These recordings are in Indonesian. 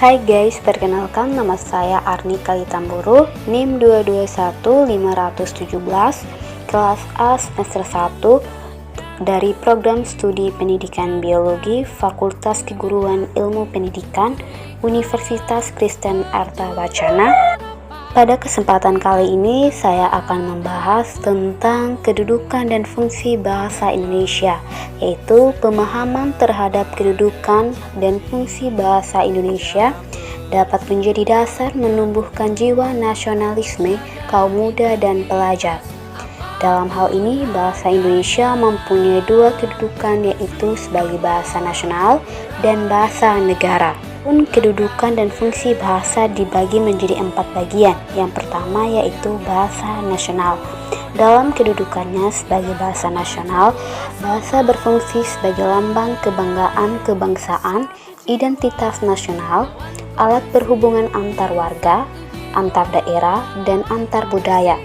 Hai guys, perkenalkan nama saya Arni Kalitamburu, NIM 221517, kelas A semester 1 dari program studi pendidikan biologi Fakultas Keguruan Ilmu Pendidikan Universitas Kristen Artawacana. Pada kesempatan kali ini saya akan membahas tentang kedudukan dan fungsi bahasa Indonesia, yaitu pemahaman terhadap kedudukan dan fungsi bahasa Indonesia dapat menjadi dasar menumbuhkan jiwa nasionalisme kaum muda dan pelajar. Dalam hal ini, bahasa Indonesia mempunyai dua kedudukan, yaitu sebagai bahasa nasional dan bahasa negara. Kedudukan dan fungsi bahasa dibagi menjadi 4 bagian. Yang pertama yaitu bahasa nasional. Dalam kedudukannya sebagai bahasa nasional, bahasa berfungsi sebagai lambang kebanggaan kebangsaan, identitas nasional, alat berhubungan antar warga, antar daerah, dan antar budaya,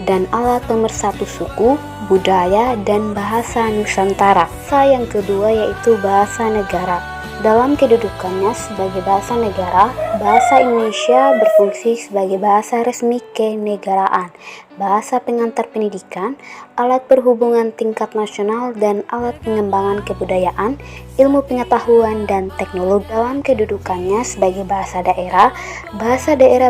dan alat pemersatu suku, budaya, dan bahasa Nusantara. Bahasa yang kedua yaitu bahasa negara. Dalam kedudukannya sebagai bahasa negara, bahasa Indonesia berfungsi sebagai bahasa resmi kenegaraan, bahasa pengantar pendidikan, alat berhubungan tingkat nasional, dan alat pengembangan kebudayaan, ilmu pengetahuan, dan teknologi. Dalam kedudukannya sebagai bahasa daerah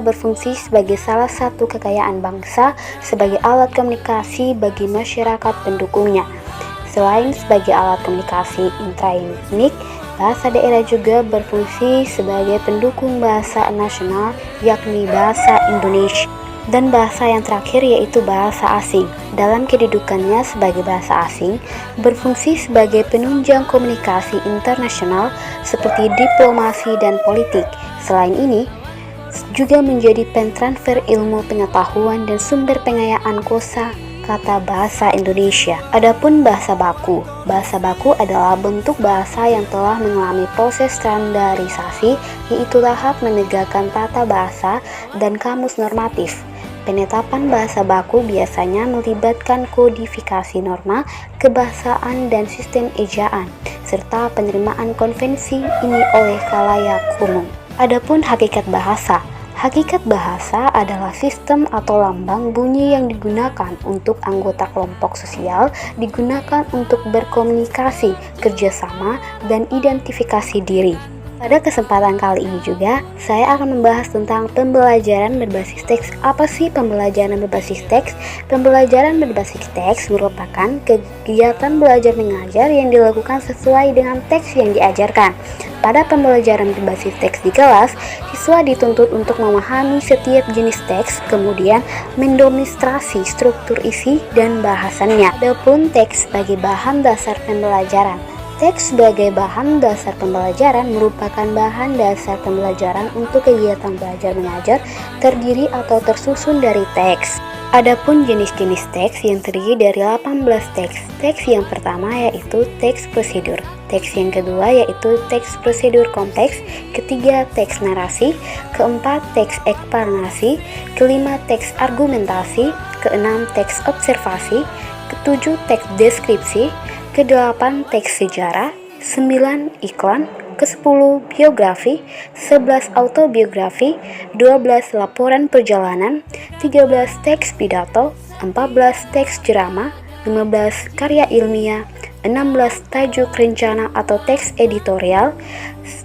berfungsi sebagai salah satu kekayaan bangsa, sebagai alat komunikasi bagi masyarakat pendukungnya. Selain sebagai alat komunikasi intraetnik, bahasa daerah juga berfungsi sebagai pendukung bahasa nasional, yakni bahasa Indonesia. Dan bahasa yang terakhir yaitu bahasa asing. Dalam kedudukannya sebagai bahasa asing, berfungsi sebagai penunjang komunikasi internasional seperti diplomasi dan politik. Selain ini, juga menjadi pentransfer ilmu pengetahuan dan sumber pengayaan kosa kata bahasa Indonesia. Adapun bahasa baku. Bahasa baku adalah bentuk bahasa yang telah mengalami proses standarisasi, yaitu tahap menegakkan tata bahasa dan kamus normatif. Penetapan bahasa baku biasanya melibatkan kodifikasi norma, kebahasaan, dan sistem ejaan, serta penerimaan konvensi ini oleh khalayak umum. Adapun hakikat bahasa. Hakikat bahasa adalah sistem atau lambang bunyi yang digunakan untuk anggota kelompok sosial, digunakan untuk berkomunikasi, kerjasama, dan identifikasi diri. Pada kesempatan kali ini juga, saya akan membahas tentang pembelajaran berbasis teks. Apa sih pembelajaran berbasis teks? Pembelajaran berbasis teks merupakan kegiatan belajar mengajar yang dilakukan sesuai dengan teks yang diajarkan. Pada pembelajaran berbasis teks di kelas, siswa dituntut untuk memahami setiap jenis teks, kemudian mendemonstrasi struktur isi dan bahasannya. Adapun teks sebagai bahan dasar pembelajaran. Teks sebagai bahan dasar pembelajaran merupakan bahan dasar pembelajaran untuk kegiatan belajar mengajar terdiri atau tersusun dari teks. Adapun jenis-jenis teks yang terdiri dari 18 teks. Teks yang pertama yaitu teks prosedur. Teks yang kedua yaitu teks prosedur kompleks. Ketiga, teks narasi. Keempat, teks eksplanasi. Kelima, teks argumentasi. Keenam, teks observasi. Ketujuh, teks deskripsi. Ke-8 teks sejarah, 9 iklan, ke-10 biografi, 11 autobiografi, 12 laporan perjalanan, 13 teks pidato, 14 teks ceramah, 15 karya ilmiah, 16 tajuk rencana atau teks editorial,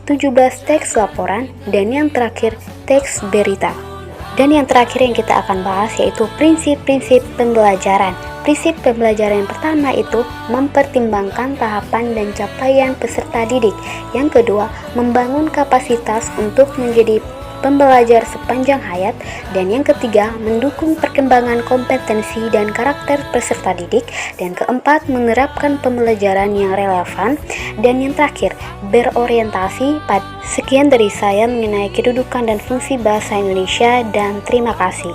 17 teks laporan, dan yang terakhir teks berita. Dan yang terakhir yang kita akan bahas yaitu prinsip-prinsip pembelajaran. Prinsip pembelajaran yang pertama itu mempertimbangkan tahapan dan capaian peserta didik. Yang kedua, membangun kapasitas untuk menjadi pembelajar sepanjang hayat. Dan yang ketiga, mendukung perkembangan kompetensi dan karakter peserta didik. Dan keempat, menerapkan pembelajaran yang relevan. Dan yang terakhir, berorientasi pada. Sekian dari saya mengenai kedudukan dan fungsi bahasa Indonesia, dan terima kasih.